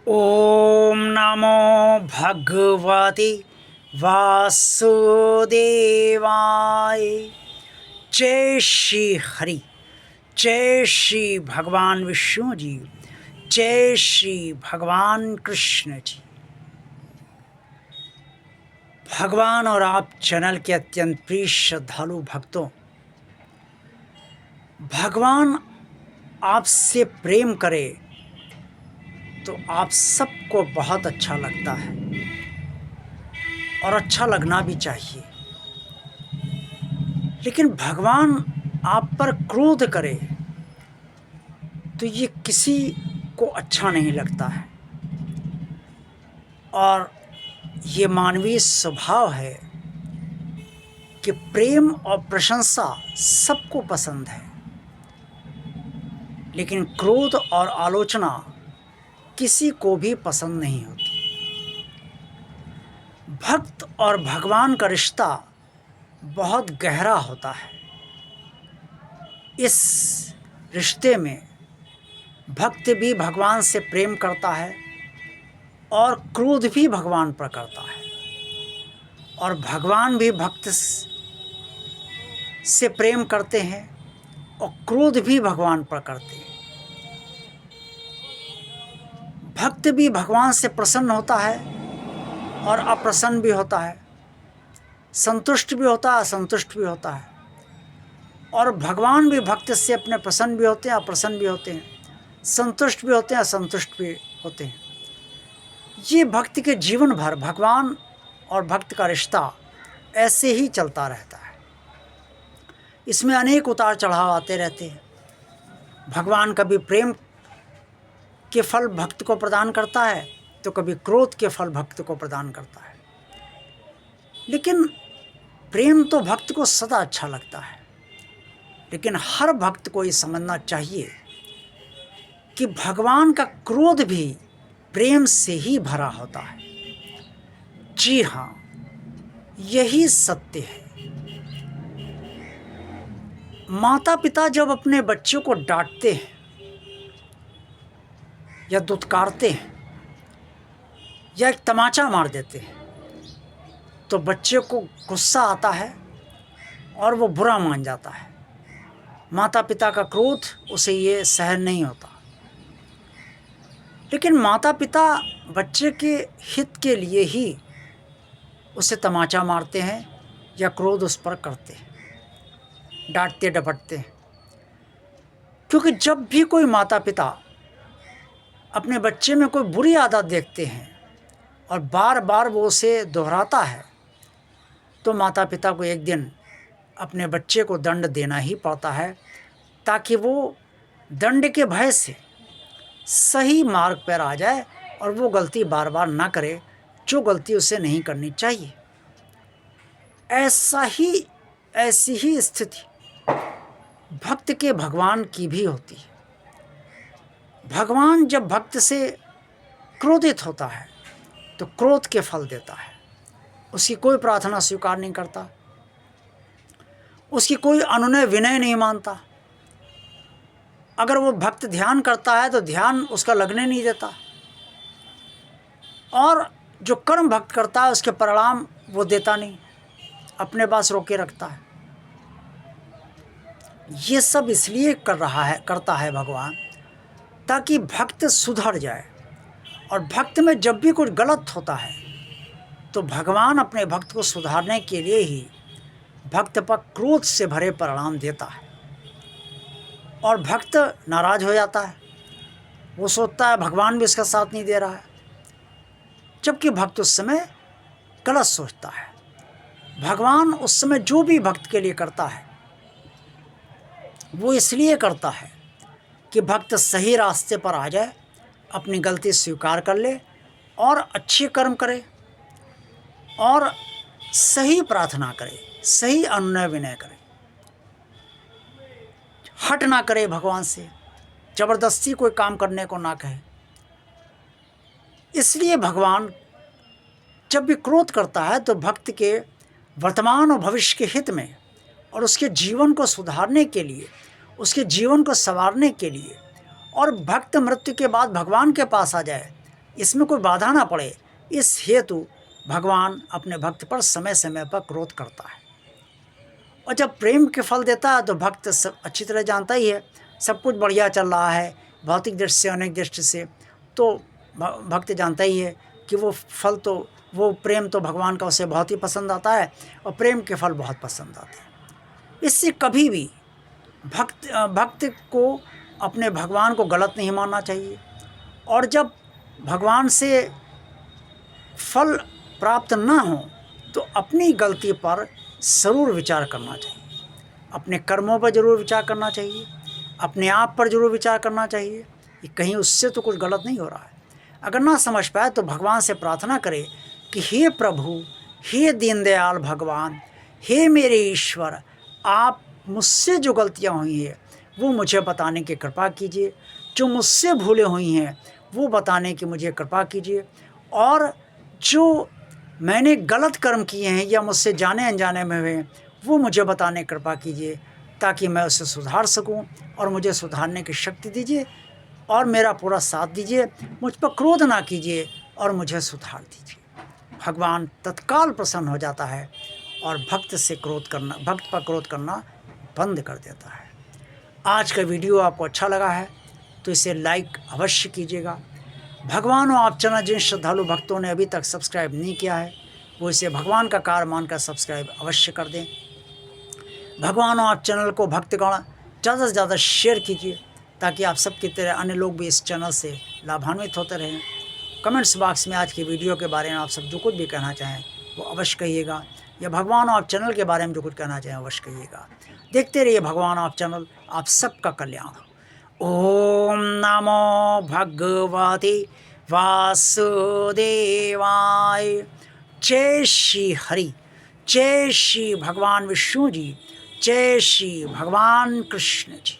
ओम नमो भगवते वासुदेवाय। जय श्री हरि, जय श्री भगवान विष्णु जी, जय श्री भगवान कृष्ण जी। भगवान और आप चैनल के अत्यंत प्रिय श्रद्धालु भक्तों, भगवान आपसे प्रेम करे तो आप सबको बहुत अच्छा लगता है और अच्छा लगना भी चाहिए। लेकिन भगवान आप पर क्रोध करे तो ये किसी को अच्छा नहीं लगता है। और ये मानवीय स्वभाव है कि प्रेम और प्रशंसा सबको पसंद है, लेकिन क्रोध और आलोचना किसी को भी पसंद नहीं होती। भक्त और भगवान का रिश्ता बहुत गहरा होता है। इस रिश्ते में भक्त भी भगवान से प्रेम करता है और क्रोध भी भगवान पर करता है, और भगवान भी भक्त से प्रेम करते हैं और क्रोध भी भगवान पर करते हैं। भक्त भी भगवान से प्रसन्न होता है और अप्रसन्न भी होता है, संतुष्ट भी होता है, असंतुष्ट भी होता है। और भगवान भी भक्त से अपने प्रसन्न भी होते हैं, अप्रसन्न भी होते हैं, संतुष्ट भी होते हैं, असंतुष्ट भी होते हैं। ये भक्त के जीवन भर भगवान और भक्त का रिश्ता ऐसे ही चलता रहता है। इसमें अनेक उतार चढ़ाव आते रहते हैं। भगवान कभी प्रेम के फल भक्त को प्रदान करता है तो कभी क्रोध के फल भक्त को प्रदान करता है। लेकिन प्रेम तो भक्त को सदा अच्छा लगता है। लेकिन हर भक्त को ये समझना चाहिए कि भगवान का क्रोध भी प्रेम से ही भरा होता है। जी हाँ, यही सत्य है। माता पिता जब अपने बच्चों को डांटते हैं या दुत्कारते हैं या एक तमाचा मार देते हैं तो बच्चे को गुस्सा आता है और वो बुरा मान जाता है। माता पिता का क्रोध उसे ये सहन नहीं होता। लेकिन माता पिता बच्चे के हित के लिए ही उसे तमाचा मारते हैं या क्रोध उस पर करते हैं, डांटते डपटते हैं। क्योंकि जब भी कोई माता पिता अपने बच्चे में कोई बुरी आदत देखते हैं और बार बार वो उसे दोहराता है तो माता पिता को एक दिन अपने बच्चे को दंड देना ही पड़ता है, ताकि वो दंड के भय से सही मार्ग पर आ जाए और वो गलती बार बार ना करे जो गलती उसे नहीं करनी चाहिए। ऐसी ही स्थिति भक्त के भगवान की भी होती है। भगवान जब भक्त से क्रोधित होता है तो क्रोध के फल देता है। उसकी कोई प्रार्थना स्वीकार नहीं करता, उसकी कोई अनुनय विनय नहीं मानता। अगर वो भक्त ध्यान करता है तो ध्यान उसका लगने नहीं देता, और जो कर्म भक्त करता है उसके परिणाम वो देता नहीं, अपने पास रोके रखता है। ये सब इसलिए करता है भगवान, ताकि भक्त सुधर जाए। और भक्त में जब भी कुछ गलत होता है तो भगवान अपने भक्त को सुधारने के लिए ही भक्त पर क्रोध से भरे परिणाम देता है। और भक्त नाराज हो जाता है, वो सोचता है भगवान भी इसका साथ नहीं दे रहा है, जबकि भक्त उस समय गलत सोचता है। भगवान उस समय जो भी भक्त के लिए करता है वो इसलिए करता है कि भक्त सही रास्ते पर आ जाए, अपनी गलती स्वीकार कर ले और अच्छे कर्म करे और सही प्रार्थना करे, सही अनुनय विनय करे, हट ना करे भगवान से, जबरदस्ती कोई काम करने को ना कहे। इसलिए भगवान जब भी क्रोध करता है तो भक्त के वर्तमान और भविष्य के हित में और उसके जीवन को सुधारने के लिए, उसके जीवन को संवारने के लिए, और भक्त मृत्यु के बाद भगवान के पास आ जाए इसमें कोई बाधा ना पड़े, इस हेतु भगवान अपने भक्त पर समय समय पर क्रोध करता है। और जब प्रेम के फल देता है तो भक्त सब अच्छी तरह जानता ही है, सब कुछ बढ़िया चल रहा है भौतिक दृष्टि से, अनेक दृष्टि से, तो भक्त जानता ही है कि वो फल तो, वो प्रेम तो भगवान का उसे बहुत ही पसंद आता है और प्रेम के फल बहुत पसंद आते हैं। इससे कभी भी भक्त को अपने भगवान को गलत नहीं मानना चाहिए। और जब भगवान से फल प्राप्त ना हो तो अपनी गलती पर ज़रूर विचार करना चाहिए, अपने कर्मों पर ज़रूर विचार करना चाहिए, अपने आप पर ज़रूर विचार करना चाहिए कि कहीं उससे तो कुछ गलत नहीं हो रहा है। अगर ना समझ पाए तो भगवान से प्रार्थना करें कि हे प्रभु, हे दीनदयाल भगवान, हे मेरे ईश्वर, आप मुझसे जो गलतियाँ हुई हैं वो मुझे बताने की कृपा कीजिए, जो मुझसे भूलें हुई हैं वो बताने की मुझे कृपा कीजिए, और जो मैंने गलत कर्म किए हैं या मुझसे जाने अनजाने में हुए वो मुझे बताने की कृपा कीजिए, ताकि मैं उसे सुधार सकूं, और मुझे सुधारने की शक्ति दीजिए और मेरा पूरा साथ दीजिए, मुझ पर क्रोध ना कीजिए और मुझे सुधार दीजिए। भगवान तत्काल प्रसन्न हो जाता है और भक्त पर क्रोध करना बंद कर देता है। आज का वीडियो आपको अच्छा लगा है तो इसे लाइक अवश्य कीजिएगा। भगवान और आप चैनल जिन श्रद्धालु भक्तों ने अभी तक सब्सक्राइब नहीं किया है वो इसे भगवान का कार्य मानकर सब्सक्राइब अवश्य कर दें। भगवान और आप चैनल को भक्तगण ज़्यादा से ज़्यादा शेयर कीजिए, ताकि आप सबकी तरह अन्य लोग भी इस चैनल से लाभान्वित होते रहें। कमेंट्स बॉक्स में आज की वीडियो के बारे में आप सब जो कुछ भी कहना चाहें वो अवश्य कहिएगा, या भगवान और आप चैनल के बारे में जो कुछ कहना चाहें अवश्य कहिएगा। देखते रहिए भगवान और आप चैनल, आप सबका कल्याण हो। ओम नमो भगवते वासुदेवाय। जय श्री हरि, जय श्री भगवान विष्णु जी, जय श्री भगवान कृष्ण जी।